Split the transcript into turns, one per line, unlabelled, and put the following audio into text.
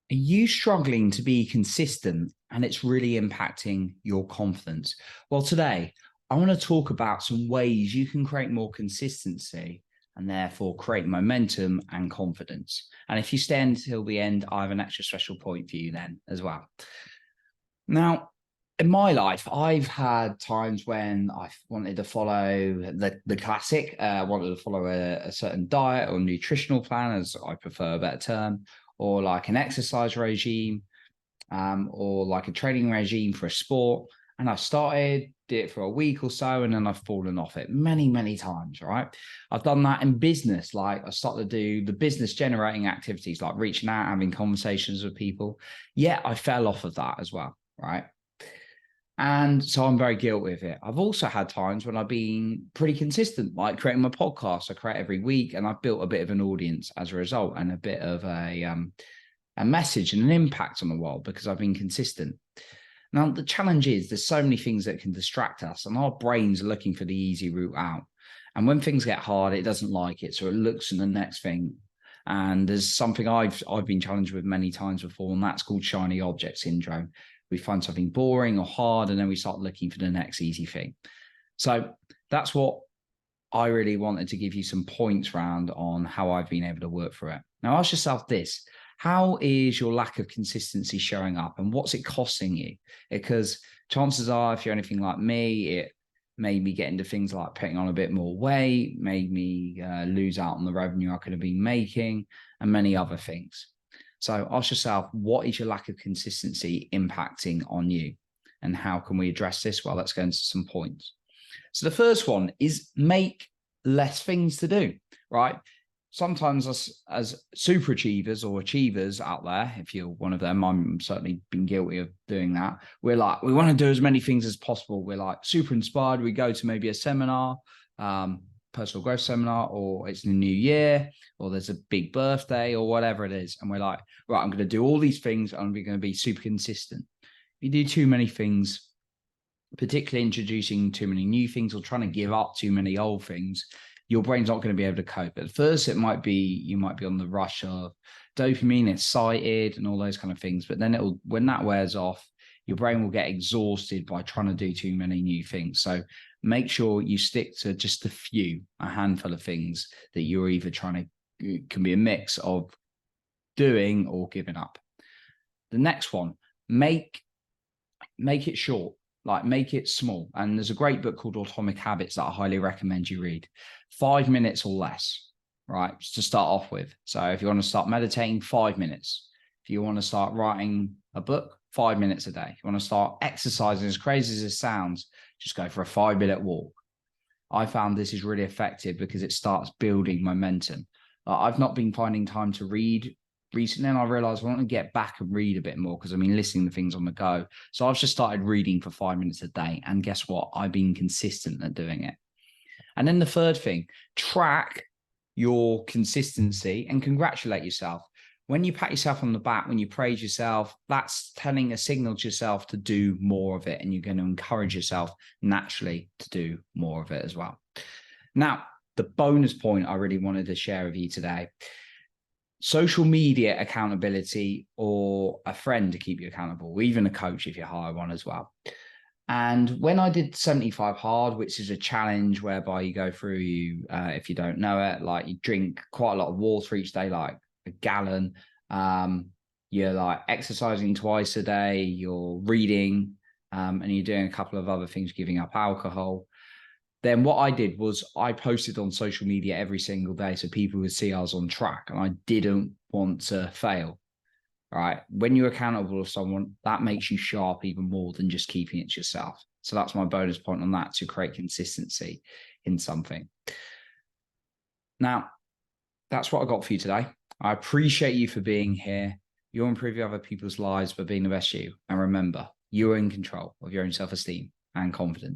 Are you struggling to be consistent and it's really impacting your confidence? Well, today I want to talk about some ways you can create more consistency and therefore create momentum and confidence. And if you stay until the end, I have an extra special point for you then as well. Now, in my life, I've had times when I wanted to follow the classic, wanted to follow a certain diet or nutritional plan, as I prefer a better term, or like an exercise regime, or like a training regime for a sport. And I started, did it for a week or so, and then I've fallen off it many, many times, right? I've done that in business. Like I started to do the business generating activities, like reaching out, having conversations with people. Yet I fell off of that as well, right? And so I'm very guilty of it. I've also had times when I've been pretty consistent, like creating my podcast. I create every week, and I've built a bit of an audience as a result, and a bit of a message and an impact on the world because I've been consistent. Now, the challenge is there's so many things that can distract us, and our brains are looking for the easy route out. And when things get hard, it doesn't like it, so it looks at the next thing. And there's something I've been challenged with many times before, and that's called shiny object syndrome. We find something boring or hard, and then we start looking for the next easy thing. So that's what I really wanted to give you some points around on how I've been able to work through it. Now, ask yourself this: how is your lack of consistency showing up, and what's it costing you? Because chances are, if you're anything like me, it made me get into things like putting on a bit more weight, made me lose out on the revenue I could have been making, and many other things. So ask yourself, what is your lack of consistency impacting on you? And how can we address this? Well, let's go into some points. So the first one is make less things to do, right? Sometimes us as super achievers or achievers out there, if you're one of them, I'm certainly been guilty of doing that. We're like, we want to do as many things as possible. We're like super inspired. We go to maybe a seminar, personal growth seminar, or it's the new year, or there's a big birthday or whatever it is. And we're like, right, I'm going to do all these things. And we're going to be super consistent. If you do too many things, particularly introducing too many new things or trying to give up too many old things, your brain's not going to be able to cope. At first, it might be, you might be on the rush of dopamine, excited and all those kind of things. But then when that wears off, your brain will get exhausted by trying to do too many new things. So make sure you stick to just a handful of things that you're either trying to, it can be a mix of doing or giving up. The next one, make it short. Like make it small. And there's a great book called Atomic Habits that I highly recommend you read. 5 minutes or less, right? Just to start off with. So if you want to start meditating, 5 minutes. If you want to start writing a book, 5 minutes a day. If you want to start exercising, as crazy as it sounds, just go for a 5-minute walk. I found this is really effective because it starts building momentum. I've not been finding time to read recently, and I realized I want to get back and read a bit more because I've been listening to things on the go. So I've just started reading for 5 minutes a day. And guess what? I've been consistent at doing it. And then the third thing, track your consistency and congratulate yourself. When you pat yourself on the back, when you praise yourself, that's telling a signal to yourself to do more of it. And you're going to encourage yourself naturally to do more of it as well. Now, the bonus point I really wanted to share with you today: social media accountability, or a friend to keep you accountable, or even a coach if you hire one as well. And when I did 75 hard, which is a challenge whereby you go through, if you don't know it, like you drink quite a lot of water each day, like a gallon. You're like exercising twice a day, you're reading, and you're doing a couple of other things, giving up alcohol. Then what I did was I posted on social media every single day so people would see I was on track, and I didn't want to fail. Right. When you're accountable to someone, that makes you sharp even more than just keeping it to yourself. So that's my bonus point on that, to create consistency in something. Now, that's what I got for you today. I appreciate you for being here. You're improving other people's lives by being the best you. And remember, you're in control of your own self-esteem and confidence.